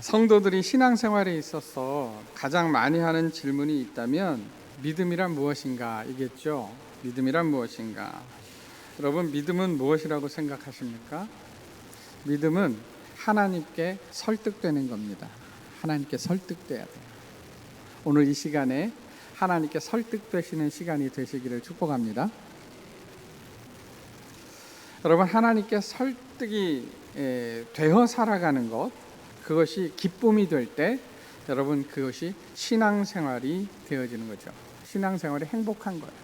성도들이 신앙생활에 있어서 가장 많이 하는 질문이 있다면 믿음이란 무엇인가 이겠죠. 믿음이란 무엇인가? 여러분, 믿음은 무엇이라고 생각하십니까? 믿음은 하나님께 설득되는 겁니다. 하나님께 설득돼야 돼요. 오늘 이 시간에 하나님께 설득되시는 시간이 되시기를 축복합니다. 여러분, 하나님께 설득이 되어 살아가는 것, 그것이 기쁨이 될 때 여러분, 그것이 신앙생활이 되어지는 거죠. 신앙생활이 행복한 거예요.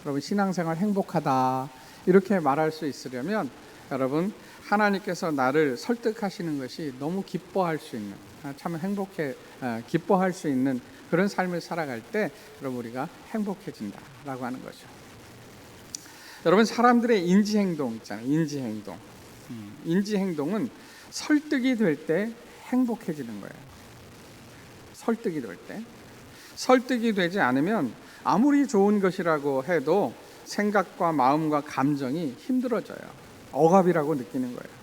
여러분, 신앙생활 행복하다 이렇게 말할 수 있으려면 여러분, 하나님께서 나를 설득하시는 것이 너무 기뻐할 수 있는, 참 기뻐할 수 있는 그런 삶을 살아갈 때 여러분, 우리가 행복해진다라고 하는 거죠. 여러분, 사람들의 인지행동 있잖아요. 인지행동은 설득이 될 때 행복해지는 거예요. 설득이 될 때. 설득이 되지 않으면 아무리 좋은 것이라고 해도 생각과 마음과 감정이 힘들어져요. 억압이라고 느끼는 거예요.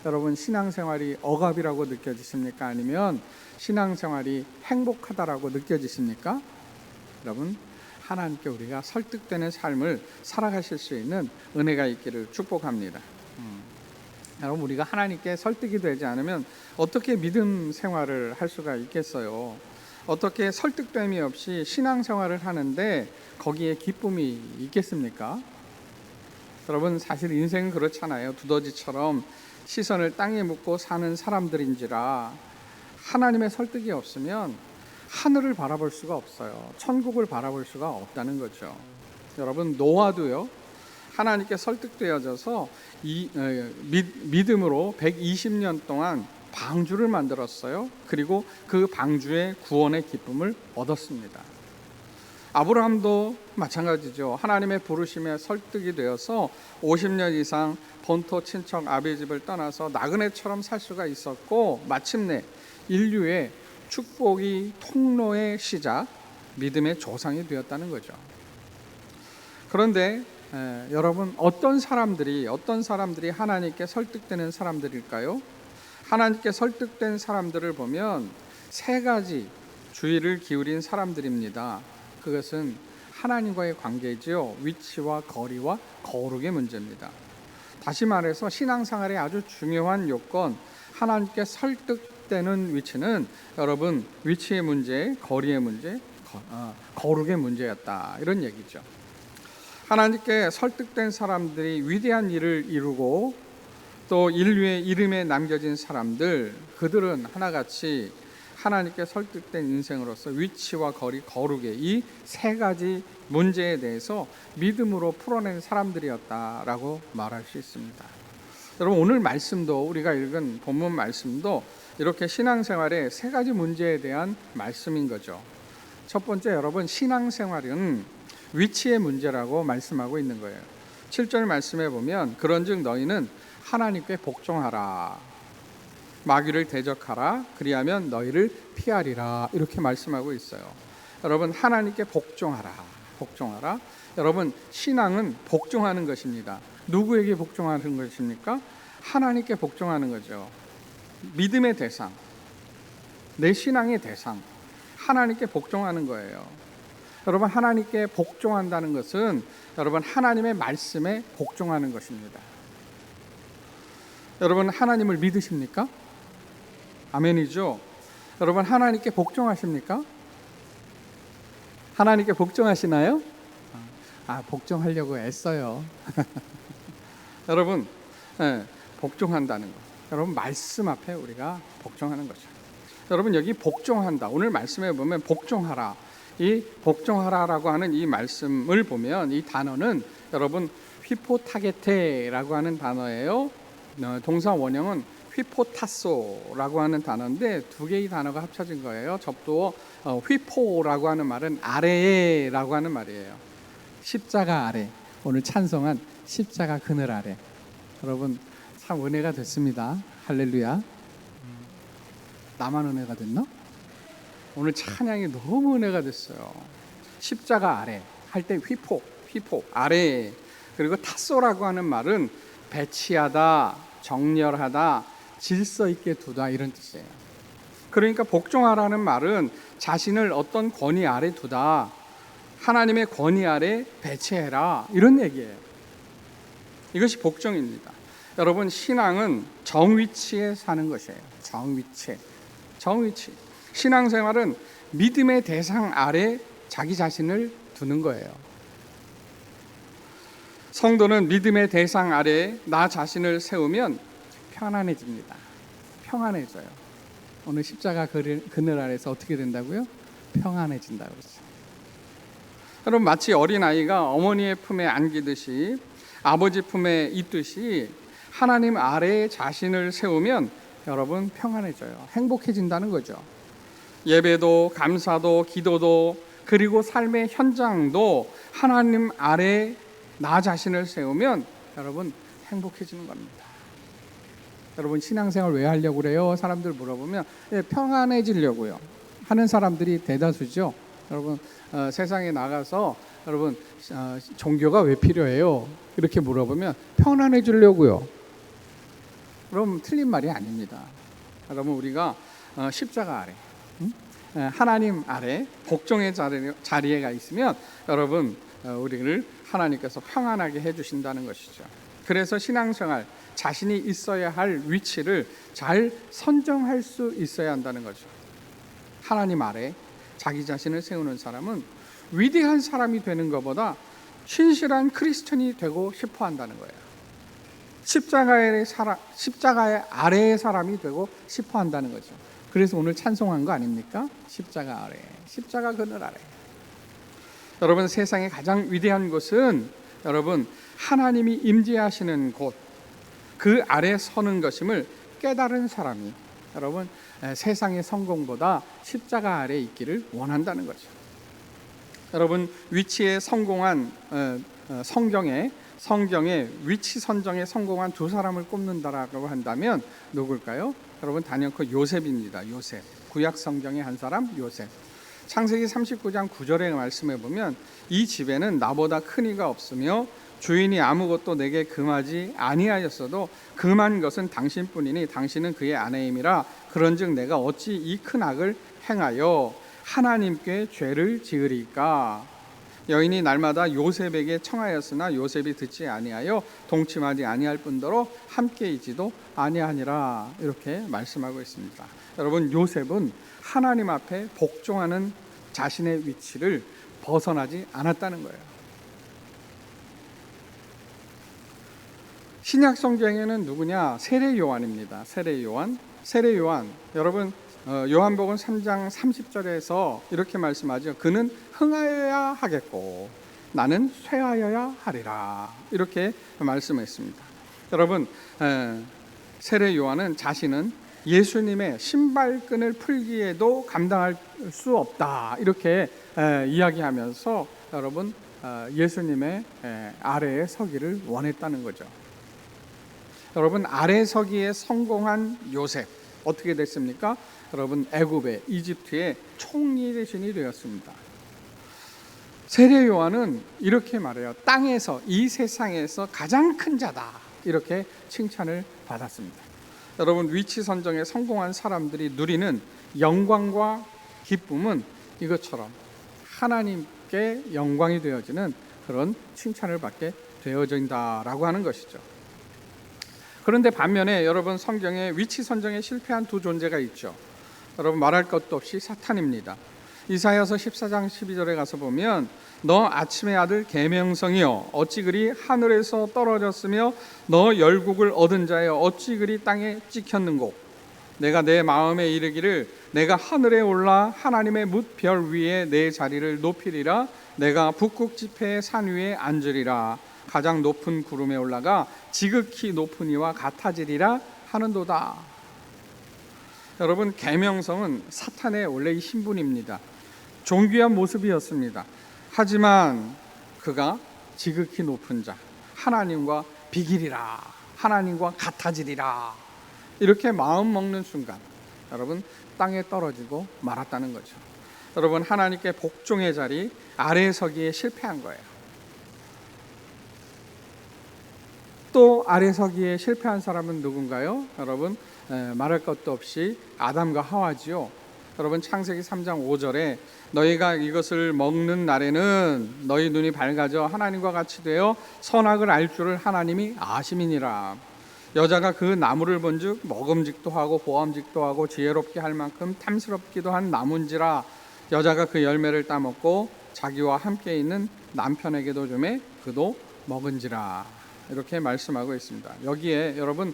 여러분, 신앙생활이 억압이라고 느껴지십니까? 아니면 신앙생활이 행복하다라고 느껴지십니까? 여러분, 하나님께 우리가 설득되는 삶을 살아가실 수 있는 은혜가 있기를 축복합니다. 여러분, 우리가 하나님께 설득이 되지 않으면 어떻게 믿음 생활을 할 수가 있겠어요? 어떻게 설득됨이 없이 신앙생활을 하는데 거기에 기쁨이 있겠습니까? 여러분, 사실 인생은 그렇잖아요. 두더지처럼 시선을 땅에 묻고 사는 사람들인지라 하나님의 설득이 없으면 하늘을 바라볼 수가 없어요. 천국을 바라볼 수가 없다는 거죠. 여러분, 노아도요, 하나님께 설득되어져서 믿음으로 120년 동안 방주를 만들었어요. 그리고 그 방주의 구원의 기쁨을 얻었습니다. 아브라함도 마찬가지죠. 하나님의 부르심에 설득이 되어서 50년 이상 본토 친척 아비 집을 떠나서 나그네처럼 살 수가 있었고, 마침내 인류의 축복이 통로의 시작, 믿음의 조상이 되었다는 거죠. 그런데 여러분, 어떤 사람들이 하나님께 설득되는 사람들일까요? 하나님께 설득된 사람들을 보면 세 가지 주의를 기울인 사람들입니다. 그것은 하나님과의 관계지요. 위치와 거리와 거룩의 문제입니다. 다시 말해서 신앙생활의 아주 중요한 요건, 하나님께 설득되는 위치는 여러분, 위치의 문제, 거리의 문제, 거룩의 문제였다, 이런 얘기죠. 하나님께 설득된 사람들이 위대한 일을 이루고 또 인류의 이름에 남겨진 사람들, 그들은 하나같이 하나님께 설득된 인생으로서 위치와 거리, 거룩의 이 세 가지 문제에 대해서 믿음으로 풀어낸 사람들이었다라고 말할 수 있습니다. 여러분, 오늘 말씀도, 우리가 읽은 본문 말씀도 이렇게 신앙생활의 세 가지 문제에 대한 말씀인 거죠. 첫 번째, 여러분, 신앙생활은 위치의 문제라고 말씀하고 있는 거예요. 7절 말씀에 보면 그런즉 너희는 하나님께 복종하라, 마귀를 대적하라, 그리하면 너희를 피하리라, 이렇게 말씀하고 있어요. 여러분, 하나님께 복종하라. 여러분, 신앙은 복종하는 것입니다. 누구에게 복종하는 것입니까? 하나님께 복종하는 거죠. 믿음의 대상, 내 신앙의 대상, 하나님께 복종하는 거예요. 여러분, 하나님께 복종한다는 것은 여러분, 하나님의 말씀에 복종하는 것입니다. 여러분, 하나님을 믿으십니까? 아멘이죠. 여러분, 하나님께 복종하십니까? 하나님께 복종하시나요? 복종하려고 애써요. 여러분, 복종한다는 것, 여러분, 말씀 앞에 우리가 복종하는 거죠. 여러분, 여기 복종한다, 오늘 말씀에 보면 복종하라, 이 복종하라라고 하는 이 말씀을 보면 이 단어는 여러분, 휘포타게테라고 하는 단어예요. 동사 원형은 휘포타소라고 하는 단어인데 두 개의 단어가 합쳐진 거예요. 접두어 휘포라고 하는 말은 아래에라고 하는 말이에요. 십자가 아래, 오늘 찬송한 십자가 그늘 아래. 여러분, 참 은혜가 됐습니다. 할렐루야. 나만 은혜가 됐나? 오늘 찬양이 너무 은혜가 됐어요. 십자가 아래 할 때 휘포 아래, 그리고 타소라고 하는 말은 배치하다, 정렬하다, 질서 있게 두다, 이런 뜻이에요. 그러니까 복종하라는 말은 자신을 어떤 권위 아래 두다, 하나님의 권위 아래 배치해라, 이런 얘기예요. 이것이 복종입니다. 여러분, 신앙은 정위치에 사는 것이에요. 정위치. 신앙생활은 믿음의 대상 아래 자기 자신을 두는 거예요. 성도는 믿음의 대상 아래 나 자신을 세우면 편안해집니다. 평안해져요. 오늘 십자가 그늘 아래서 어떻게 된다고요? 평안해진다고 그랬어요. 여러분, 마치 어린아이가 어머니의 품에 안기듯이, 아버지 품에 있듯이 하나님 아래에 자신을 세우면 여러분 평안해져요. 행복해진다는 거죠. 예배도, 감사도, 기도도, 그리고 삶의 현장도 하나님 아래 나 자신을 세우면 여러분 행복해지는 겁니다. 여러분, 신앙생활 왜 하려고 그래요? 사람들 물어보면 평안해지려고요 하는 사람들이 대다수죠. 여러분, 세상에 나가서 여러분 종교가 왜 필요해요? 이렇게 물어보면 평안해지려고요. 그럼 틀린 말이 아닙니다. 여러분, 우리가 십자가 아래, 하나님 아래 복종의 자리에가 있으면 여러분 우리를 하나님께서 평안하게 해주신다는 것이죠. 그래서 신앙생활, 자신이 있어야 할 위치를 잘 선정할 수 있어야 한다는 거죠. 하나님 아래 자기 자신을 세우는 사람은 위대한 사람이 되는 것보다 신실한 크리스천이 되고 싶어 한다는 거예요. 십자가의 아래의 사람이 되고 싶어 한다는 거죠. 그래서 오늘 찬송한 거 아닙니까? 십자가 아래, 십자가 그늘 아래. 여러분, 세상의 가장 위대한 곳은 여러분 하나님이 임재하시는 곳, 그 아래 서는 것임을 깨달은 사람이 여러분 세상의 성공보다 십자가 아래 있기를 원한다는 거죠. 여러분, 위치에 성공한 성경에 위치 선정에 성공한 두 사람을 꼽는다라고 한다면 누굴까요? 여러분, 단연코 요셉입니다. 요셉. 구약 성경의 한 사람 요셉. 창세기 39장 9절의 말씀에 보면 이 집에는 나보다 큰 이가 없으며 주인이 아무것도 내게 금하지 아니하였어도 금한 것은 당신뿐이니 당신은 그의 아내임이라. 그런즉 내가 어찌 이 큰 악을 행하여 하나님께 죄를 지으리까. 여인이 날마다 요셉에게 청하였으나 요셉이 듣지 아니하여 동침하지 아니할 뿐더러 함께 있지도 아니하니라. 이렇게 말씀하고 있습니다. 여러분, 요셉은 하나님 앞에 복종하는 자신의 위치를 벗어나지 않았다는 거예요. 신약 성경에는 누구냐? 세례 요한입니다. 세례 요한. 여러분, 요한복음 3장 30절에서 이렇게 말씀하죠. 그는 흥하여야 하겠고 나는 쇠하여야 하리라. 이렇게 말씀했습니다. 여러분, 세례 요한은 자신은 예수님의 신발끈을 풀기에도 감당할 수 없다, 이렇게 이야기하면서 여러분 예수님의 아래에 서기를 원했다는 거죠. 여러분, 아래 서기에 성공한 요셉 어떻게 됐습니까? 여러분, 애굽의 이집트의 총리 대신이 되었습니다. 세례 요한은 이렇게 말해요. 땅에서, 이 세상에서 가장 큰 자다, 이렇게 칭찬을 받았습니다. 여러분, 위치 선정에 성공한 사람들이 누리는 영광과 기쁨은 이것처럼 하나님께 영광이 되어지는 그런 칭찬을 받게 되어진다라고 하는 것이죠. 그런데 반면에 여러분, 성경에 위치 선정에 실패한 두 존재가 있죠. 여러분, 말할 것도 없이 사탄입니다. 이사야서 14장 12절에 가서 보면 너 아침의 아들 계명성이여 어찌 그리 하늘에서 떨어졌으며 너 열국을 얻은 자여 어찌 그리 땅에 찍혔는고. 내가 내 마음에 이르기를 내가 하늘에 올라 하나님의 뭇별 위에 내 자리를 높이리라. 내가 북극 지폐의 산 위에 앉으리라. 가장 높은 구름에 올라가 지극히 높은 이와 같아지리라 하는도다. 여러분, 계명성은 사탄의 원래 신분입니다. 존귀한 모습이었습니다. 하지만 그가 지극히 높은 자, 하나님과 비기리라, 하나님과 같아지리라, 이렇게 마음 먹는 순간 여러분 땅에 떨어지고 말았다는 거죠. 여러분, 하나님께 복종의 자리 아래에 서기에 실패한 거예요. 또 아래 서기에 실패한 사람은 누군가요? 여러분, 말할 것도 없이 아담과 하와지요. 여러분 창세기 3장 5절에 너희가 이것을 먹는 날에는 너희 눈이 밝아져 하나님과 같이 되어 선악을 알 줄을 하나님이 아심이니라. 여자가 그 나무를 본즉 먹음직도 하고 보암직도 하고 지혜롭게 할 만큼 탐스럽기도 한 나무인지라. 여자가 그 열매를 따먹고 자기와 함께 있는 남편에게도 주매 그도 먹은지라. 이렇게 말씀하고 있습니다. 여기에 여러분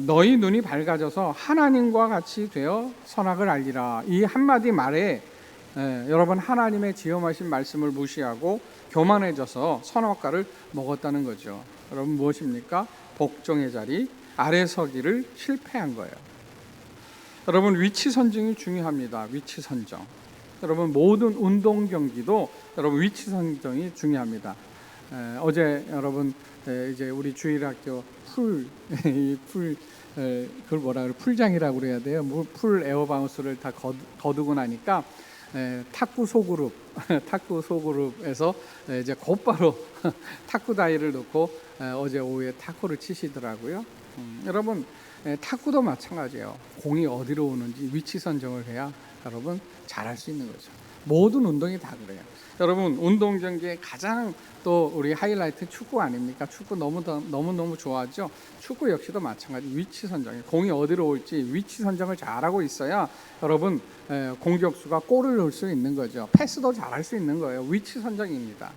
너희 눈이 밝아져서 하나님과 같이 되어 선악을 알리라. 이 한마디 말에 여러분 하나님의 지엄하신 말씀을 무시하고 교만해져서 선악과를 먹었다는 거죠. 여러분 무엇입니까? 복종의 자리 아래 서기를 실패한 거예요. 여러분 위치 선정이 중요합니다. 위치 선정. 여러분 모든 운동 경기도 여러분 위치 선정이 중요합니다. 어제 여러분 이제 우리 주일학교 그걸 뭐라 그래, 풀장이라고 그래야 돼요. 풀 에어바운스를 다 거두고 나니까 탁구 소그룹에서 이제 곧바로 탁구 다이를 놓고 어제 오후에 탁구를 치시더라고요. 여러분 탁구도 마찬가지예요. 공이 어디로 오는지 위치 선정을 해야 여러분 잘할 수 있는 거죠. 모든 운동이 다 그래요. 여러분 운동 경기에 가장 또 우리 하이라이트 축구 아닙니까? 축구 너무 좋아하죠. 축구 역시도 마찬가지. 위치 선정, 공이 어디로 올지 위치 선정을 잘하고 있어야 여러분 공격수가 골을 넣을 수 있는 거죠. 패스도 잘할 수 있는 거예요. 위치 선정입니다.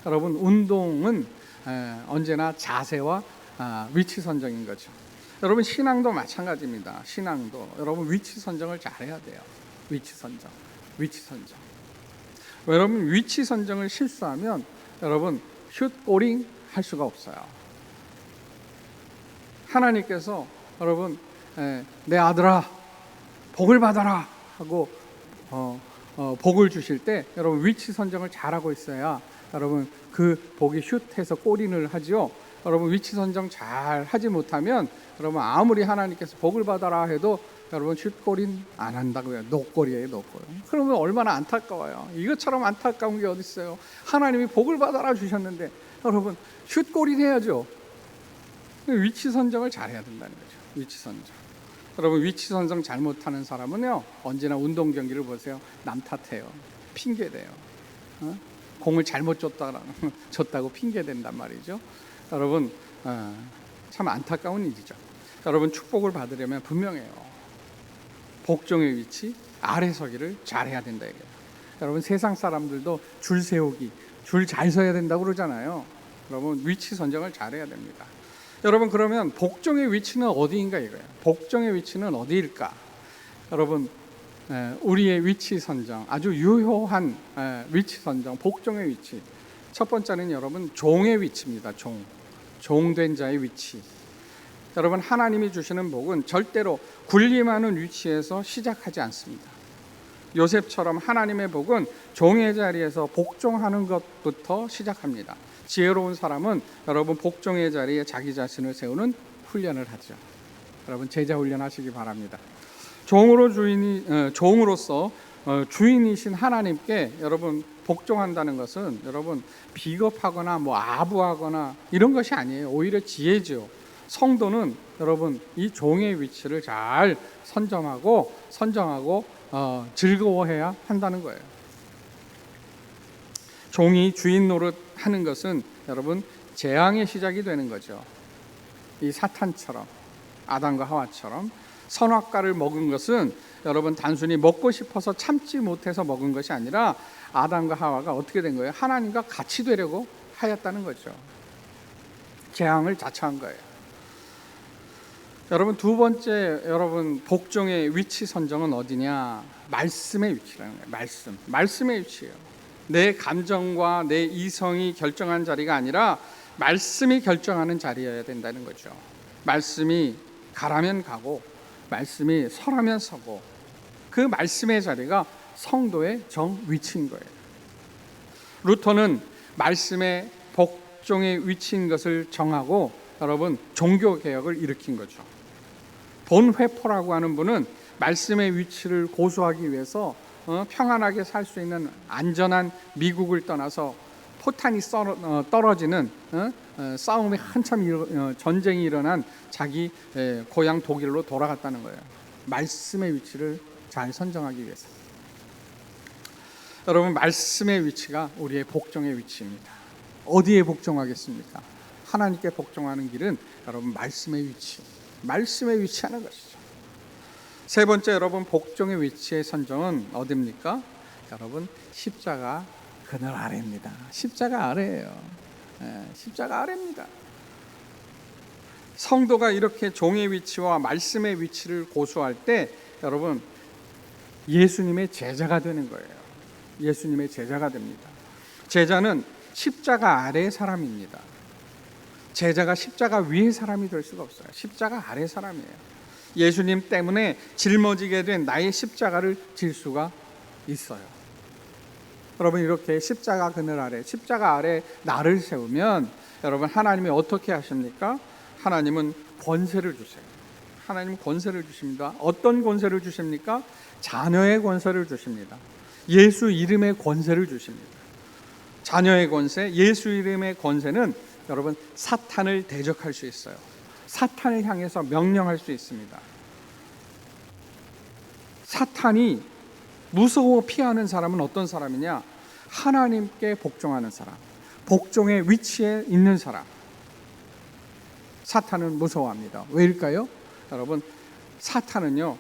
여러분 운동은 언제나 자세와 위치 선정인 거죠. 여러분 신앙도 마찬가지입니다. 신앙도 여러분 위치 선정을 잘해야 돼요. 위치 선정. 여러분 위치 선정을 실수하면 여러분 슛골잉 할 수가 없어요. 하나님께서 여러분 내 아들아 복을 받아라 하고 복을 주실 때 여러분 위치 선정을 잘하고 있어야 여러분 그 복이 슛해서 골인을 하죠. 여러분 위치 선정 잘 하지 못하면 여러분 아무리 하나님께서 복을 받아라 해도 여러분 슛골인 안 한다고요. 노골이에요, 노골. 그러면 얼마나 안타까워요. 이것처럼 안타까운 게 어디 있어요. 하나님이 복을 받아라 주셨는데 여러분 슛골인 해야죠. 위치 선정을 잘해야 된다는 거죠. 위치 선정. 여러분 위치 선정 잘못하는 사람은요 언제나 운동 경기를 보세요. 남 탓해요. 핑계대요. 공을 잘못 줬다고 핑계댄단 말이죠. 여러분 참 안타까운 일이죠. 여러분 축복을 받으려면 분명해요. 복종의 위치 아래 서기를 잘해야 된다 이거예요. 여러분 세상 사람들도 줄 세우기, 줄 잘 서야 된다고 그러잖아요. 여러분 위치 선정을 잘해야 됩니다. 여러분 그러면 복종의 위치는 어디인가 이거예요. 복종의 위치는 어디일까? 여러분 우리의 위치 선정 아주 유효한 위치 선정 복종의 위치. 첫 번째는 여러분 종의 위치입니다. 종된 자의 위치. 여러분 하나님이 주시는 복은 절대로 군림하는 위치에서 시작하지 않습니다. 요셉처럼 하나님의 복은 종의 자리에서 복종하는 것부터 시작합니다. 지혜로운 사람은 여러분 복종의 자리에 자기 자신을 세우는 훈련을 하죠. 여러분 제자 훈련하시기 바랍니다. 종으로서 주인이신 하나님께 여러분 복종한다는 것은 여러분 비겁하거나 아부하거나 이런 것이 아니에요. 오히려 지혜죠. 성도는 여러분 이 종의 위치를 잘 선정하고 즐거워해야 한다는 거예요. 종이 주인 노릇하는 것은 여러분 재앙의 시작이 되는 거죠. 이 사탄처럼 아담과 하와처럼 선악과를 먹은 것은 여러분 단순히 먹고 싶어서 참지 못해서 먹은 것이 아니라 아담과 하와가 어떻게 된 거예요? 하나님과 같이 되려고 하였다는 거죠. 재앙을 자처한 거예요. 여러분 두 번째 여러분 복종의 위치 선정은 어디냐? 말씀의 위치라는 거예요. 말씀의 위치예요. 내 감정과 내 이성이 결정한 자리가 아니라 말씀이 결정하는 자리여야 된다는 거죠. 말씀이 가라면 가고 말씀이 서라면 서고 그 말씀의 자리가 성도의 정 위치인 거예요. 루터는 말씀의 복종의 위치인 것을 정하고 여러분 종교 개혁을 일으킨 거죠. 본회포라고 하는 분은 말씀의 위치를 고수하기 위해서 평안하게 살 수 있는 안전한 미국을 떠나서 포탄이 떨어지는 싸움이 한참 전쟁이 일어난 자기 고향 독일로 돌아갔다는 거예요. 말씀의 위치를 잘 선정하기 위해서. 여러분, 말씀의 위치가 우리의 복종의 위치입니다. 어디에 복종하겠습니까? 하나님께 복종하는 길은 여러분 말씀의 위치, 말씀에 위치하는 것이죠. 세 번째, 여러분 복종의 위치의 선정은 어디입니까? 여러분 십자가 그늘 아래입니다. 십자가 아래예요. 십자가 아래입니다. 성도가 이렇게 종의 위치와 말씀의 위치를 고수할 때 여러분 예수님의 제자가 되는 거예요. 예수님의 제자가 됩니다. 제자는 십자가 아래의 사람입니다. 제자가 십자가 위의 사람이 될 수가 없어요. 십자가 아래 사람이에요. 예수님 때문에 짊어지게 된 나의 십자가를 질 수가 있어요. 여러분, 이렇게 십자가 그늘 아래, 십자가 아래 나를 세우면 여러분 하나님이 어떻게 하십니까? 하나님은 권세를 주세요. 하나님은 권세를 주십니다. 어떤 권세를 주십니까? 자녀의 권세를 주십니다. 예수 이름의 권세를 주십니다. 자녀의 권세, 예수 이름의 권세는 여러분 사탄을 대적할 수 있어요. 사탄을 향해서 명령할 수 있습니다. 사탄이 무서워 피하는 사람은 어떤 사람이냐? 하나님께 복종하는 사람, 복종의 위치에 있는 사람. 사탄은 무서워합니다. 왜일까요? 여러분, 사탄은요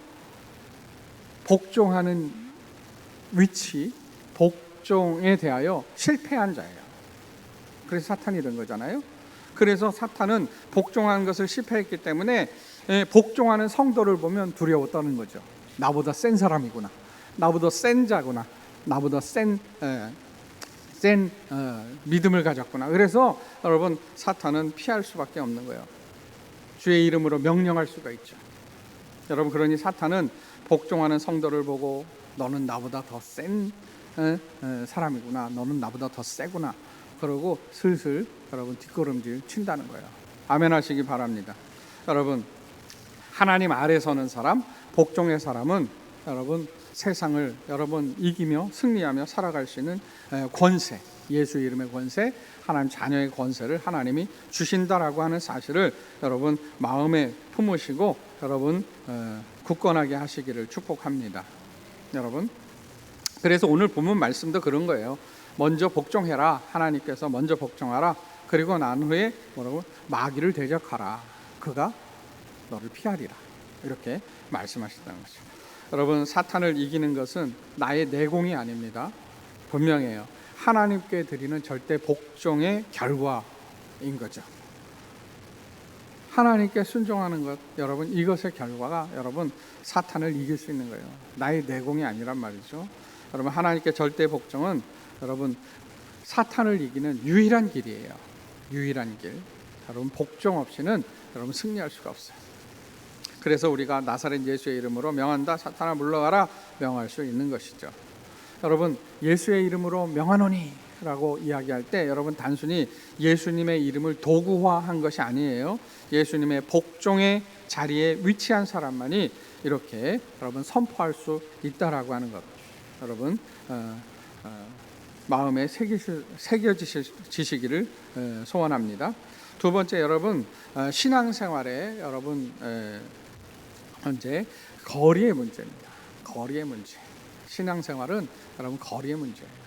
복종하는 위치, 복종에 대하여 실패한 자예요. 그래서 사탄이 된 거잖아요. 그래서 사탄은 복종하는 것을 실패했기 때문에 복종하는 성도를 보면 두려워 떠는 거죠. 나보다 센 사람이구나, 나보다 센 자구나, 나보다 센 믿음을 가졌구나. 그래서 여러분 사탄은 피할 수밖에 없는 거예요. 주의 이름으로 명령할 수가 있죠. 여러분, 그러니 사탄은 복종하는 성도를 보고 너는 나보다 더 센 사람이구나, 너는 나보다 더 세구나, 그러고 슬슬 여러분 뒷걸음질 친다는 거예요. 아멘 하시기 바랍니다. 여러분, 하나님 아래 서는 사람, 복종의 사람은 여러분 세상을 여러분 이기며 승리하며 살아갈 수 있는 권세, 예수 이름의 권세, 하나님 자녀의 권세를 하나님이 주신다라고 하는 사실을 여러분 마음에 품으시고 여러분 굳건하게 하시기를 축복합니다. 여러분, 그래서 오늘 본문 말씀도 그런 거예요. 먼저 복종해라. 하나님께서 먼저 복종하라. 그리고 난 후에 뭐라고? 마귀를 대적하라. 그가 너를 피하리라. 이렇게 말씀하셨다는 거죠. 여러분, 사탄을 이기는 것은 나의 내공이 아닙니다. 분명해요. 하나님께 드리는 절대 복종의 결과인 거죠. 하나님께 순종하는 것, 여러분 이것의 결과가 여러분 사탄을 이길 수 있는 거예요. 나의 내공이 아니란 말이죠. 여러분, 하나님께 절대 복종은 여러분 사탄을 이기는 유일한 길이에요. 유일한 길. 여러분 복종 없이는 여러분 승리할 수가 없어요. 그래서 우리가 나사렛 예수의 이름으로 명한다, 사탄아 물러가라 명할 수 있는 것이죠. 여러분, 예수의 이름으로 명하노니 라고 이야기할 때 여러분 단순히 예수님의 이름을 도구화한 것이 아니에요. 예수님의 복종의 자리에 위치한 사람만이 이렇게 여러분 선포할 수 있다라고 하는 것, 여러분 마음에 새겨지시기를 소원합니다. 두 번째, 여러분 신앙생활에 여러분 현재 거리의 문제입니다. 거리의 문제. 신앙생활은 여러분 거리의 문제예요.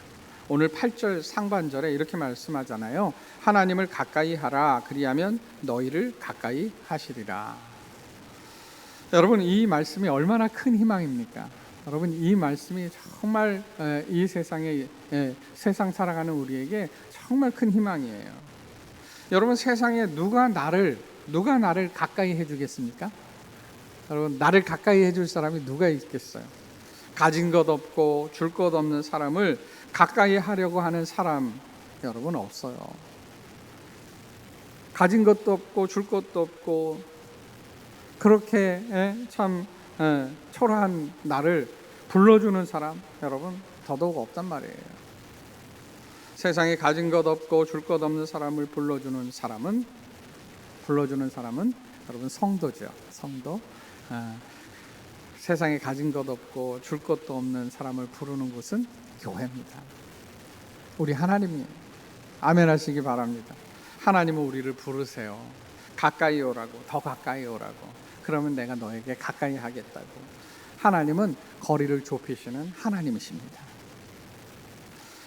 오늘 8절 상반절에 이렇게 말씀하잖아요. 하나님을 가까이 하라, 그리하면 너희를 가까이 하시리라. 여러분, 이 말씀이 얼마나 큰 희망입니까? 여러분, 이 말씀이 정말 이 세상에 세상 살아가는 우리에게 정말 큰 희망이에요. 여러분, 세상에 누가 나를 가까이 해주겠습니까? 여러분, 나를 가까이 해줄 사람이 누가 있겠어요? 가진 것 없고 줄 것 없는 사람을 가까이 하려고 하는 사람 여러분 없어요. 가진 것도 없고 줄 것도 없고 그렇게 참 초라한 나를 불러주는 사람 여러분 더더욱 없단 말이에요. 세상에 가진 것 없고 줄 것 없는 사람을 불러주는 사람은 여러분 성도죠. 성도. 세상에 가진 것 없고 줄 것도 없는 사람을 부르는 곳은 교회입니다. 우리 하나님이에요. 아멘 하시기 바랍니다. 하나님은 우리를 부르세요. 가까이 오라고, 더 가까이 오라고. 그러면 내가 너에게 가까이 하겠다고. 하나님은 거리를 좁히시는 하나님이십니다.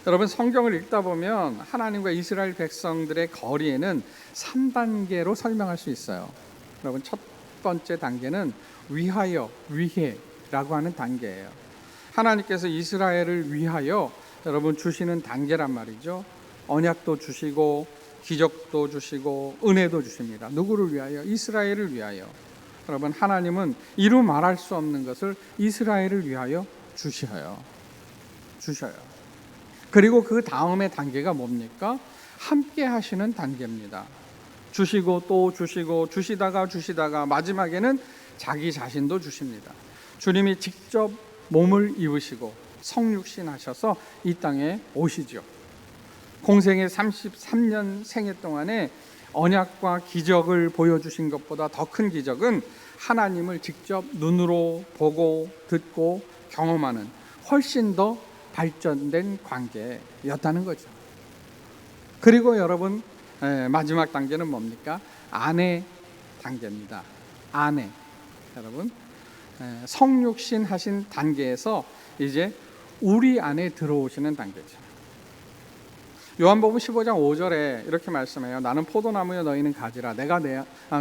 여러분, 성경을 읽다 보면 하나님과 이스라엘 백성들의 거리에는 3단계로 설명할 수 있어요. 여러분, 첫 번째 단계는 위하여, 위해라고 하는 단계예요. 하나님께서 이스라엘을 위하여 여러분 주시는 단계란 말이죠. 언약도 주시고 기적도 주시고 은혜도 주십니다. 누구를 위하여? 이스라엘을 위하여. 여러분, 하나님은 이루 말할 수 없는 것을 이스라엘을 위하여 주셔요. 그리고 그 다음의 단계가 뭡니까? 함께 하시는 단계입니다. 주시고 또 주시고 주시다가 마지막에는 자기 자신도 주십니다. 주님이 직접 몸을 입으시고 성육신 하셔서 이 땅에 오시죠. 공생의 33년 생애 동안에 언약과 기적을 보여주신 것보다 더 큰 기적은 하나님을 직접 눈으로 보고 듣고 경험하는 훨씬 더 발전된 관계였다는 거죠. 그리고 여러분, 마지막 단계는 뭡니까? 아내 단계입니다. 아내. 여러분, 성육신 하신 단계에서 이제 우리 안에 들어오시는 단계죠. 요한복음 15장 5절에 이렇게 말씀해요. 나는 포도나무여 너희는 가지라.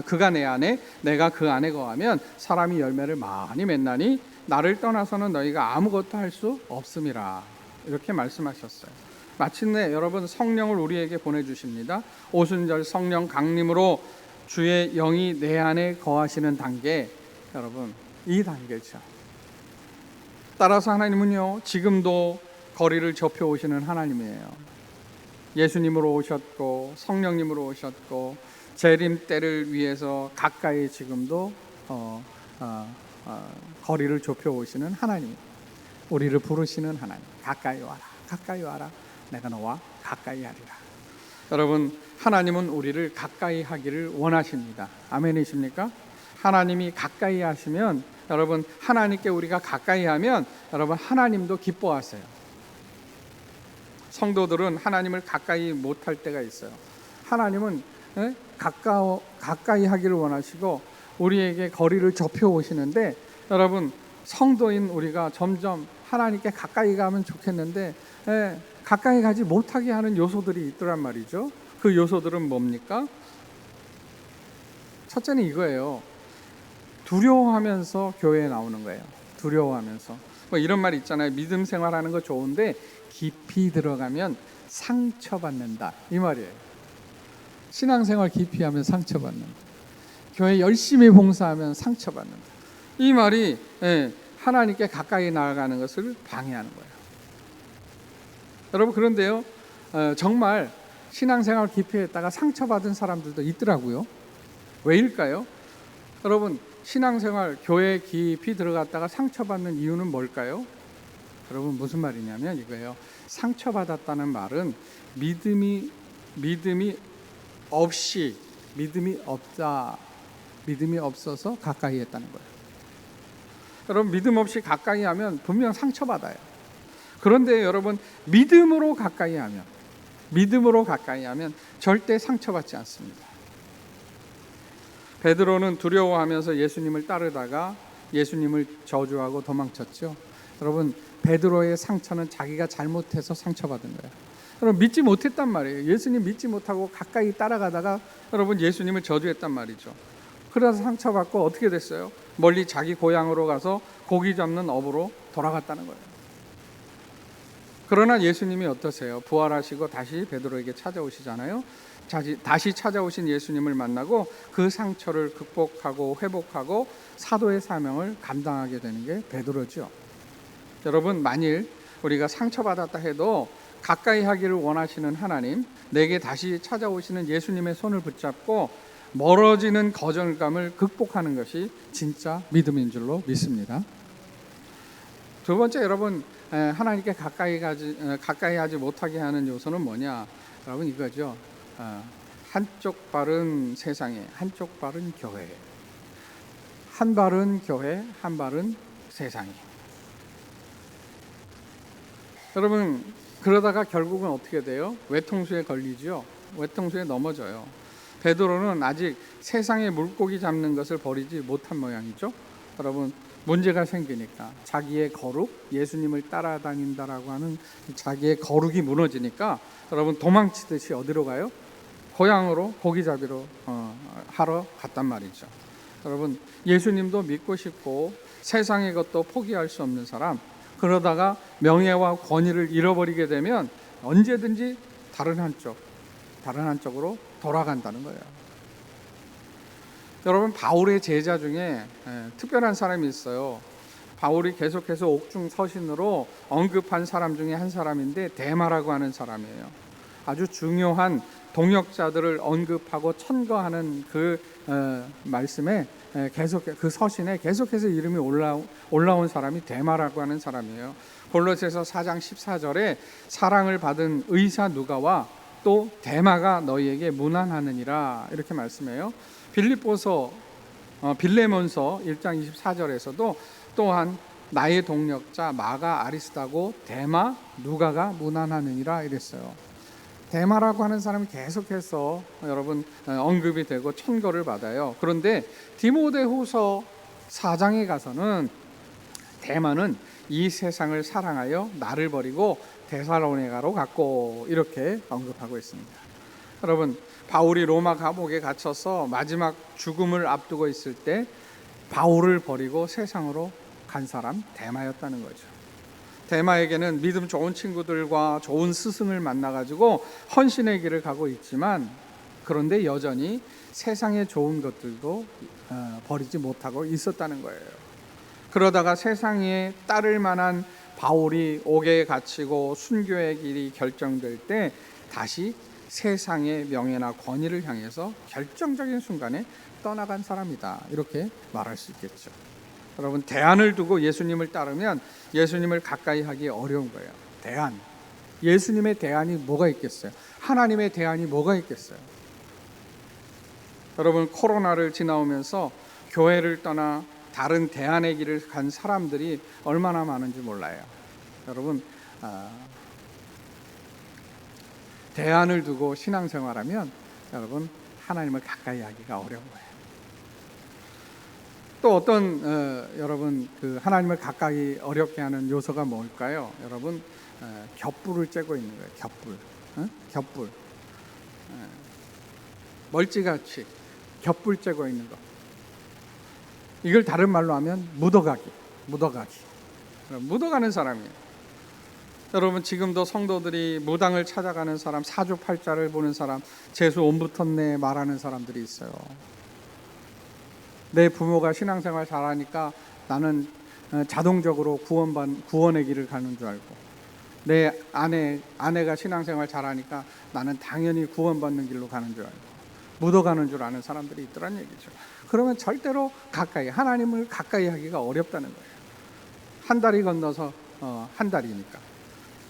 그가 내 안에 내가 그 안에 거하면 사람이 열매를 많이 맺나니 나를 떠나서는 너희가 아무것도 할 수 없음이라. 이렇게 말씀하셨어요. 마침내 여러분, 성령을 우리에게 보내주십니다. 오순절 성령 강림으로 주의 영이 내 안에 거하시는 단계, 여러분, 이 단계죠. 따라서 하나님은요, 지금도 거리를 좁혀 오시는 하나님이에요. 예수님으로 오셨고 성령님으로 오셨고 재림 때를 위해서 가까이 지금도 거리를 좁혀 오시는 하나님, 우리를 부르시는 하나님. 가까이 와라. 내가 너와 가까이 하리라. 여러분, 하나님은 우리를 가까이 하기를 원하십니다. 아멘이십니까? 하나님이 가까이 하시면, 여러분, 하나님께 우리가 가까이 하면 여러분, 하나님도 기뻐하세요. 성도들은 하나님을 가까이 못할 때가 있어요. 하나님은 가까이 하기를 원하시고 우리에게 거리를 좁혀 오시는데, 여러분, 성도인 우리가 점점 하나님께 가까이 가면 좋겠는데 가까이 가지 못하게 하는 요소들이 있더란 말이죠. 그 요소들은 뭡니까? 첫째는 이거예요. 두려워하면서 교회에 나오는 거예요. 두려워하면서. 뭐 이런 말 있잖아요. 믿음 생활하는 거 좋은데 깊이 들어가면 상처받는다, 이 말이에요. 신앙생활 깊이 하면 상처받는다. 교회 열심히 봉사하면 상처받는다. 이 말이 하나님께 가까이 나아가는 것을 방해하는 거예요. 여러분, 그런데요, 정말 신앙생활 깊이 했다가 상처받은 사람들도 있더라고요. 왜일까요? 여러분, 신앙생활 교회 깊이 들어갔다가 상처받는 이유는 뭘까요? 여러분, 무슨 말이냐면 이거예요. 상처받았다는 말은 믿음이 없어서 가까이 했다는 거예요. 여러분, 믿음 없이 가까이 하면 분명 상처받아요. 그런데 여러분, 믿음으로 가까이 하면 절대 상처받지 않습니다. 베드로는 두려워하면서 예수님을 따르다가 예수님을 저주하고 도망쳤죠. 여러분, 베드로의 상처는 자기가 잘못해서 상처받은 거예요. 여러분, 믿지 못했단 말이에요. 예수님 믿지 못하고 가까이 따라가다가 여러분, 예수님을 저주했단 말이죠. 그래서 상처받고 어떻게 됐어요? 멀리 자기 고향으로 가서 고기 잡는 업으로 돌아갔다는 거예요. 그러나 예수님이 어떠세요? 부활하시고 다시 베드로에게 찾아오시잖아요. 다시 찾아오신 예수님을 만나고 그 상처를 극복하고 회복하고 사도의 사명을 감당하게 되는 게 베드로죠. 여러분, 만일 우리가 상처받았다 해도 가까이 하기를 원하시는 하나님, 내게 다시 찾아오시는 예수님의 손을 붙잡고 멀어지는 거절감을 극복하는 것이 진짜 믿음인 줄로 믿습니다. 두 번째, 여러분, 하나님께 가까이 하지 못하게 하는 요소는 뭐냐? 여러분, 이거죠. 한쪽 발은 세상에, 한쪽 발은 교회에. 한 발은 교회, 한 발은 세상에. 여러분, 그러다가 결국은 어떻게 돼요? 외통수에 걸리죠. 외통수에 넘어져요. 베드로는 아직 세상의 물고기 잡는 것을 버리지 못한 모양이죠. 여러분, 문제가 생기니까 자기의 거룩, 예수님을 따라다닌다라고 하는 자기의 거룩이 무너지니까 여러분 도망치듯이 어디로 가요? 고향으로 고기잡이로 하러 갔단 말이죠. 여러분, 예수님도 믿고 싶고 세상의 것도 포기할 수 없는 사람, 그러다가 명예와 권위를 잃어버리게 되면 언제든지 다른 한쪽으로 돌아간다는 거예요. 여러분, 바울의 제자 중에 특별한 사람이 있어요. 바울이 계속해서 옥중 서신으로 언급한 사람 중에 한 사람인데 데마라고 하는 사람이에요. 아주 중요한 동역자들을 언급하고 천거하는 그 말씀에 그 서신에 계속해서 이름이 올라온 사람이 데마라고 하는 사람이에요. 골로새서 4장 14절에 사랑을 받은 의사 누가와 또 데마가 너희에게 문안하느니라 이렇게 말씀해요. 빌레몬서 1장 24절에서도 또한 나의 동력자 마가 아리스다고 데마 누가가 문안하느니라 이랬어요. 데마라고 하는 사람이 계속해서 여러분 언급이 되고 천거를 받아요. 그런데 디모데후서 4장에 가서는 데마는 이 세상을 사랑하여 나를 버리고 데살로니가로 갔고 이렇게 언급하고 있습니다. 여러분, 바울이 로마 감옥에 갇혀서 마지막 죽음을 앞두고 있을 때 바울을 버리고 세상으로 간 사람 데마였다는 거죠. 데마에게는 믿음 좋은 친구들과 좋은 스승을 만나가지고 헌신의 길을 가고 있지만, 그런데 여전히 세상의 좋은 것들도 버리지 못하고 있었다는 거예요. 그러다가 세상에 따를 만한 바울이 옥에 갇히고 순교의 길이 결정될 때 다시 세상의 명예나 권위를 향해서 결정적인 순간에 떠나간 사람이다, 이렇게 말할 수 있겠죠. 여러분, 대안을 두고 예수님을 따르면 예수님을 가까이 하기 어려운 거예요. 대안, 예수님의 대안이 뭐가 있겠어요? 하나님의 대안이 뭐가 있겠어요? 여러분, 코로나를 지나오면서 교회를 떠나 다른 대안의 길을 간 사람들이 얼마나 많은지 몰라요. 여러분, 대안을 두고 신앙생활하면 여러분 하나님을 가까이 하기가 어려운 거예요. 또 어떤 여러분 그 하나님을 가까이 어렵게 하는 요소가 뭘까요? 여러분, 겹불을 쬐고 있는 거예요. 겹불, 멀찌감치 겹불 쬐고 있는 거. 이걸 다른 말로 하면 묻어가기. 묻어가는 사람이에요. 여러분, 지금도 성도들이 무당을 찾아가는 사람, 사주팔자를 보는 사람, 재수 온 붙었네 말하는 사람들이 있어요. 내 부모가 신앙생활 잘하니까 나는 자동적으로 구원의 길을 가는 줄 알고, 내 아내가 신앙생활 잘하니까 나는 당연히 구원받는 길로 가는 줄 알고 묻어가는 줄 아는 사람들이 있더란 얘기죠. 그러면 절대로 하나님을 가까이 하기가 어렵다는 거예요. 한 달이 건너서 한 달이니까.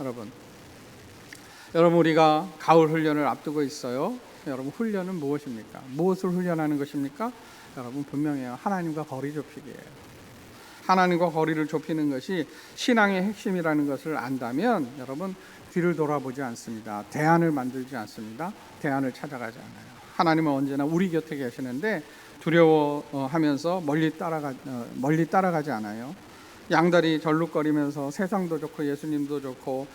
여러분, 우리가 가을 훈련을 앞두고 있어요. 여러분, 훈련은 무엇입니까? 무엇을 훈련하는 것입니까? 여러분, 분명해요. 하나님과 거리 좁히기예요. 하나님과 거리를 좁히는 것이 신앙의 핵심이라는 것을 안다면 여러분, 뒤를 돌아보지 않습니다. 대안을 만들지 않습니다. 대안을 찾아가지 않아요. 하나님은 언제나 우리 곁에 계시는데 두려워하면서 멀리 따라가지 않아요. 양다리 절룩거리면서 세상도 좋고 예수님도 좋고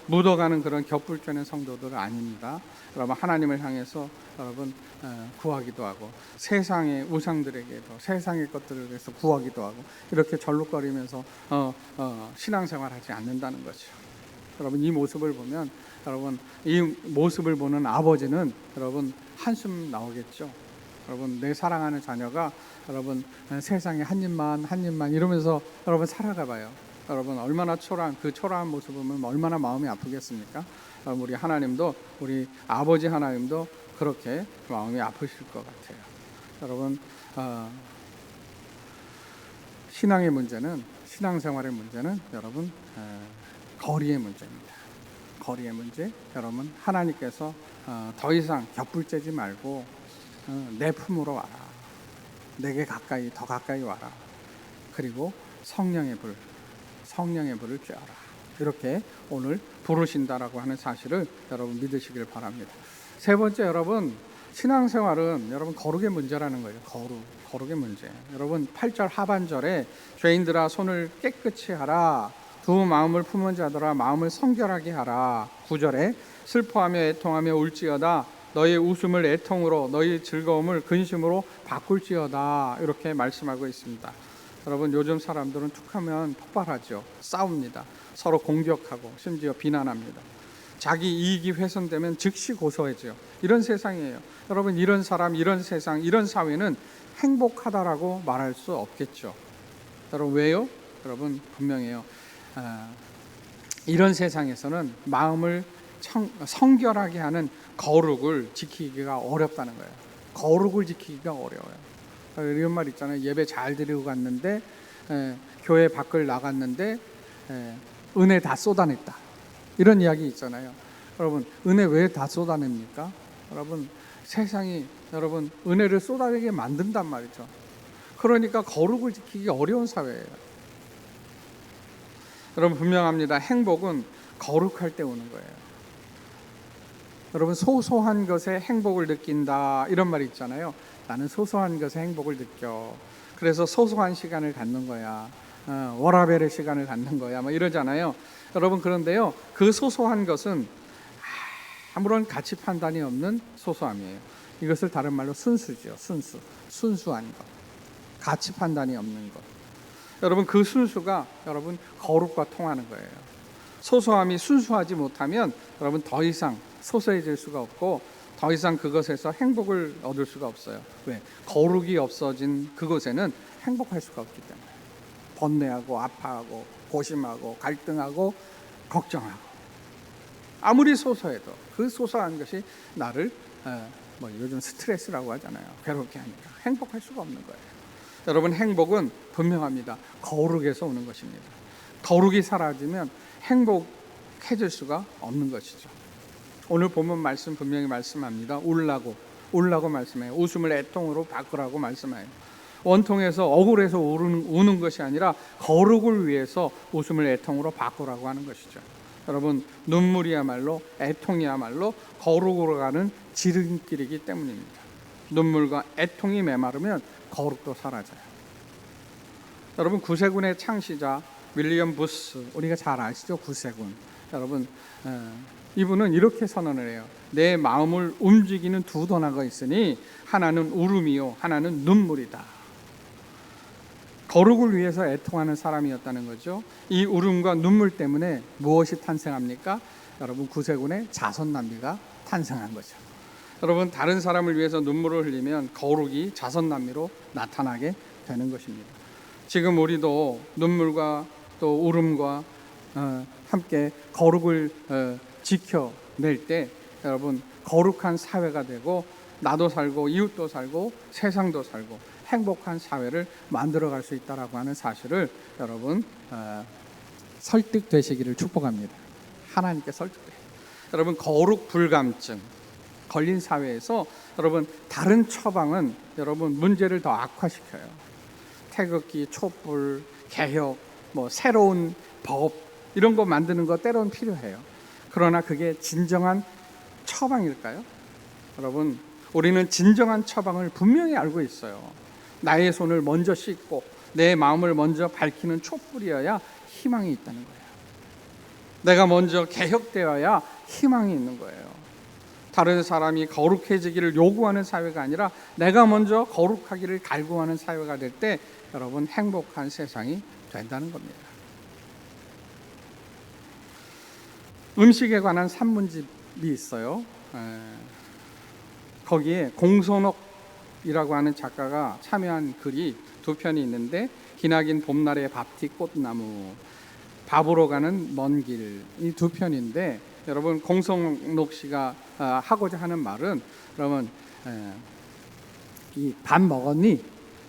묻어가는 그런 겹불 쬐는 성도들은 아닙니다. 여러분, 하나님을 향해서 여러분 구하기도 하고 세상의 우상들에게도 세상의 것들을 위해서 구하기도 하고 이렇게 절룩거리면서 신앙생활하지 않는다는 거죠. 여러분, 이 모습을 보면 여러분, 이 모습을 보는 아버지는 여러분 한숨 나오겠죠. 여러분, 내 사랑하는 자녀가 여러분 세상에 한 입만 이러면서 여러분 살아가 봐요. 여러분, 얼마나 그 초라한 모습을 보면 얼마나 마음이 아프겠습니까? 여러분, 우리 하나님도, 우리 아버지 하나님도 그렇게 마음이 아프실 것 같아요. 여러분, 신앙의 문제는, 신앙생활의 문제는 여러분 거리의 문제입니다. 거리의 문제. 여러분, 하나님께서 더 이상 겹불 쬐지 말고 내 품으로 와라. 내게 더 가까이 와라. 그리고 성령의 불을 쬐어라. 이렇게 오늘 부르신다라고 하는 사실을 여러분 믿으시길 바랍니다. 세 번째, 여러분 신앙생활은 여러분 거룩의 문제라는 거예요. 거룩의 문제. 여러분 8절 하반절에 죄인들아 손을 깨끗이 하라, 두 마음을 품은 자들아 마음을 성결하게 하라. 9절에 슬퍼하며 애통하며 울지어다, 너희 웃음을 애통으로 너희 즐거움을 근심으로 바꿀지어다. 이렇게 말씀하고 있습니다. 여러분 요즘 사람들은 툭하면 폭발하죠. 싸웁니다. 서로 공격하고 심지어 비난합니다. 자기 이익이 훼손되면 즉시 고소하죠. 이런 세상이에요. 여러분 이런 사람, 이런 세상, 이런 사회는 행복하다라고 말할 수 없겠죠. 여러분 왜요? 여러분 분명해요. 이런 세상에서는 마음을 성결하게 하는 거룩을 지키기가 어렵다는 거예요. 거룩을 지키기가 어려워요. 이런 말 있잖아요. 예배 잘 드리고 갔는데 교회 밖을 나갔는데 은혜 다 쏟아냈다. 이런 이야기 있잖아요. 여러분 은혜 왜 다 쏟아냅니까? 여러분 세상이 여러분 은혜를 쏟아내게 만든단 말이죠. 그러니까 거룩을 지키기 어려운 사회예요. 여러분 분명합니다. 행복은 거룩할 때 오는 거예요. 여러분 소소한 것에 행복을 느낀다 이런 말이 있잖아요. 나는 소소한 것에 행복을 느껴. 그래서 소소한 시간을 갖는 거야. 워라벨의 시간을 갖는 거야. 뭐 이러잖아요. 여러분 그런데요, 그 소소한 것은 아무런 가치 판단이 없는 소소함이에요. 이것을 다른 말로 순수죠. 순수한 것, 가치 판단이 없는 것. 여러분 그 순수가 여러분 거룩과 통하는 거예요. 소소함이 순수하지 못하면 여러분 더 이상 소소해질 수가 없고 더 이상 그것에서 행복을 얻을 수가 없어요. 왜? 거룩이 없어진 그곳에는 행복할 수가 없기 때문에. 번뇌하고 아파하고 고심하고 갈등하고 걱정하고 아무리 소소해도 그 소소한 것이 나를 뭐 요즘 스트레스라고 하잖아요. 괴롭게 하니까 행복할 수가 없는 거예요. 여러분 행복은 분명합니다. 거룩에서 오는 것입니다. 거룩이 사라지면 행복해질 수가 없는 것이죠. 오늘 본문 말씀 분명히 말씀합니다. 울라고 말씀해요. 웃음을 애통으로 바꾸라고 말씀해요. 원통에서 억울해서 우는 것이 아니라 거룩을 위해서 웃음을 애통으로 바꾸라고 하는 것이죠. 여러분 눈물이야말로 애통이야말로 거룩으로 가는 지름길이기 때문입니다. 눈물과 애통이 메마르면 거룩도 사라져요. 여러분 구세군의 창시자 윌리엄 부스, 우리가 잘 아시죠? 구세군. 여러분 이분은 이렇게 선언을 해요. 내 마음을 움직이는 두 도나가 있으니 하나는 울음이요 하나는 눈물이다. 거룩을 위해서 애통하는 사람이었다는 거죠. 이 울음과 눈물 때문에 무엇이 탄생합니까? 여러분 구세군의 자선남미가 탄생한 거죠. 여러분 다른 사람을 위해서 눈물을 흘리면 거룩이 자선남미로 나타나게 되는 것입니다. 지금 우리도 눈물과 또 울음과 함께 거룩을 지켜낼 때 여러분 거룩한 사회가 되고 나도 살고 이웃도 살고 세상도 살고 행복한 사회를 만들어갈 수 있다라고 하는 사실을 여러분 설득되시기를 축복합니다. 하나님께 설득돼. 여러분 거룩 불감증 걸린 사회에서 여러분 다른 처방은 여러분 문제를 더 악화시켜요. 태극기, 촛불, 개혁, 뭐 새로운 법 이런 거 만드는 거 때로는 필요해요. 그러나 그게 진정한 처방일까요? 여러분 우리는 진정한 처방을 분명히 알고 있어요. 나의 손을 먼저 씻고 내 마음을 먼저 밝히는 촛불이어야 희망이 있다는 거예요. 내가 먼저 개혁되어야 희망이 있는 거예요. 다른 사람이 거룩해지기를 요구하는 사회가 아니라 내가 먼저 거룩하기를 갈구하는 사회가 될 때 여러분 행복한 세상이 된다는 겁니다. 음식에 관한 산문집이 있어요. 거기에 공손옥이라고 하는 작가가 참여한 글이 두 편이 있는데 기나긴 봄날의 밥티 꽃나무, 밥으로 가는 먼 길, 이 두 편인데 여러분 공손옥 씨가 하고자 하는 말은 여러분 이 밥 먹었니?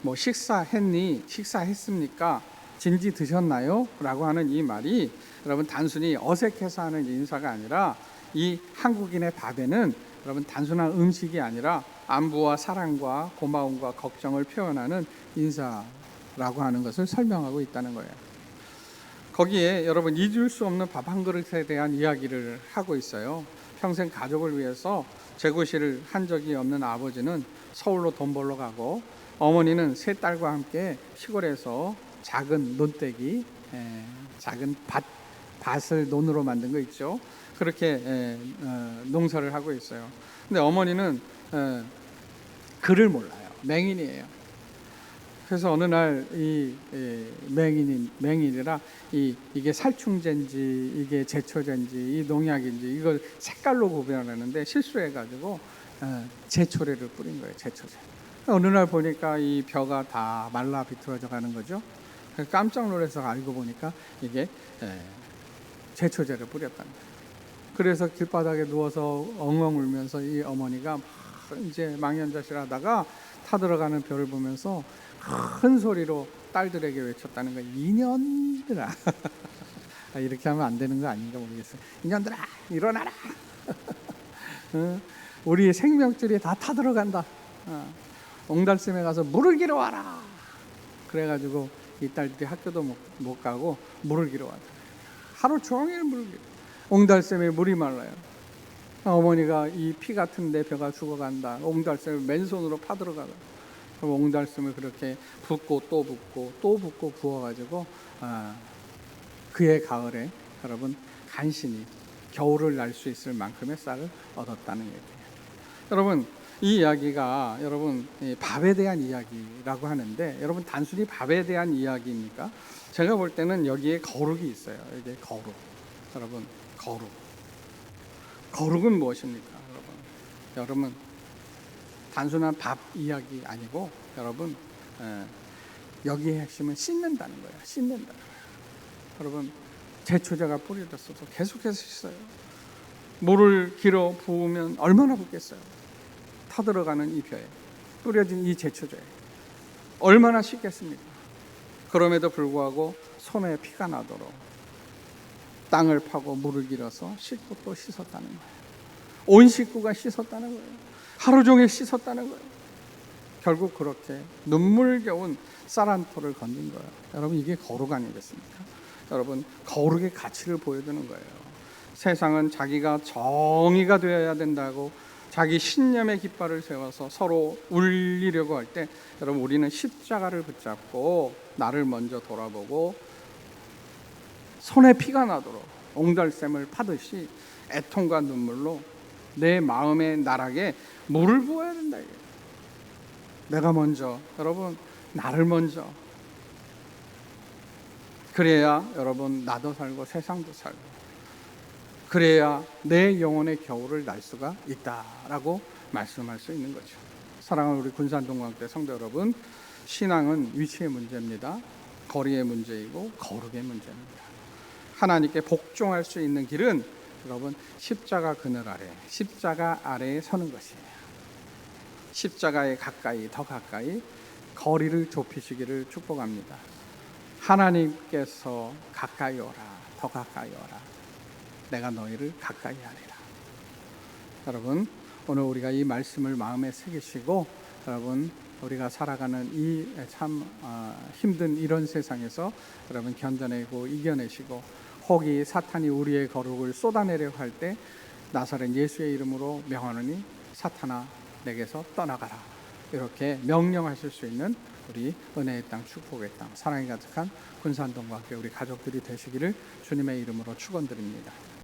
뭐 식사했니? 식사했습니까? 진지 드셨나요? 라고 하는 이 말이 여러분 단순히 어색해서 하는 인사가 아니라 이 한국인의 밥에는 여러분 단순한 음식이 아니라 안부와 사랑과 고마움과 걱정을 표현하는 인사라고 하는 것을 설명하고 있다는 거예요. 거기에 여러분 잊을 수 없는 밥 한 그릇에 대한 이야기를 하고 있어요. 평생 가족을 위해서 재고시를 한 적이 없는 아버지는 서울로 돈 벌러 가고, 어머니는 세 딸과 함께 시골에서 작은 논떼기, 작은 밭을 논으로 만든 거 있죠. 그렇게 농사를 하고 있어요. 근데 어머니는 글을 몰라요. 맹인이에요. 그래서 어느 날 이 맹인이라 이게 살충제인지 이게 제초제인지 이 농약인지 이걸 색깔로 구별하는데 실수해가지고 제초제를 뿌린 거예요. 제초제. 어느 날 보니까 이 벼가 다 말라 비틀어져 가는 거죠. 그래서 깜짝 놀라서 알고 보니까 이게 제초제를 뿌렸다는 거예요. 그래서 길바닥에 누워서 엉엉 울면서 이 어머니가 막 이제 망연자실하다가 타들어가는 벼를 보면서 큰 소리로 딸들에게 외쳤다는 거예요. 이년들아. 이렇게 하면 안 되는 거 아닌가 모르겠어요. 이년들아 일어나라. 우리 생명줄이 다 타들어간다. 옹달샘에 가서 물을 기러 와라. 그래가지고 이 딸들이 학교도 못 가고 물을 기러 왔다. 하루 종일 물을 기러. 옹달샘에 물이 말라요. 어머니가 이 피 같은 내 벼가 죽어간다. 옹달샘을 맨손으로 파들어가다. 옹달샘을 그렇게 붓고 또 붓고 또 붓고 부어가지고 그의 가을에 여러분 간신히 겨울을 날 수 있을 만큼의 쌀을 얻었다는 얘기예요. 여러분 이 이야기가 여러분 밥에 대한 이야기라고 하는데, 여러분 단순히 밥에 대한 이야기입니까? 제가 볼 때는 여기에 거룩이 있어요. 이게 거룩. 여러분 거룩. 거룩은 무엇입니까? 여러분 단순한 밥 이야기 아니고 여러분 여기의 핵심은 씻는다는 거예요. 씻는다는 거예요. 여러분 제초제가 뿌려졌어도 계속해서 씻어요. 물을 길어 부으면 얼마나 붓겠어요. 타들어가는 이 벼에 뿌려진 이 제초제에 얼마나 씻겠습니까? 그럼에도 불구하고 손에 피가 나도록 땅을 파고 물을 길어서 씻고 또 씻었다는 거예요. 온 식구가 씻었다는 거예요. 하루 종일 씻었다는 거예요. 결국 그렇게 눈물겨운 쌀 한 토를 건진 거예요. 여러분 이게 거룩 아니겠습니까? 여러분 거룩의 가치를 보여주는 거예요. 세상은 자기가 정의가 되어야 된다고 자기 신념의 깃발을 세워서 서로 울리려고 할 때, 여러분 우리는 십자가를 붙잡고 나를 먼저 돌아보고 손에 피가 나도록 옹달샘을 파듯이 애통과 눈물로 내 마음의 나락에 물을 부어야 된다. 내가 먼저, 여러분 나를 먼저. 그래야 여러분 나도 살고 세상도 살고, 그래야 내 영혼의 겨울을 날 수가 있다라고 말씀할 수 있는 거죠. 사랑하는 우리 군산동광대 성도 여러분, 신앙은 위치의 문제입니다. 거리의 문제이고 거룩의 문제입니다. 하나님께 복종할 수 있는 길은 여러분 십자가 그늘 아래, 십자가 아래에 서는 것이에요. 십자가에 가까이, 더 가까이 거리를 좁히시기를 축복합니다. 하나님께서 가까이 오라, 더 가까이 오라. 내가 너희를 가까이 하리라. 여러분 오늘 우리가 이 말씀을 마음에 새기시고, 여러분 우리가 살아가는 이 참 힘든 이런 세상에서 여러분 견뎌내고 이겨내시고, 혹이 사탄이 우리의 거룩을 쏟아내려고 할 때 나사렛 예수의 이름으로 명하노니 사탄아 내게서 떠나가라, 이렇게 명령하실 수 있는 우리 은혜의 땅, 축복의 땅, 사랑이 가득한 군산동과 함께 우리 가족들이 되시기를 주님의 이름으로 축원드립니다.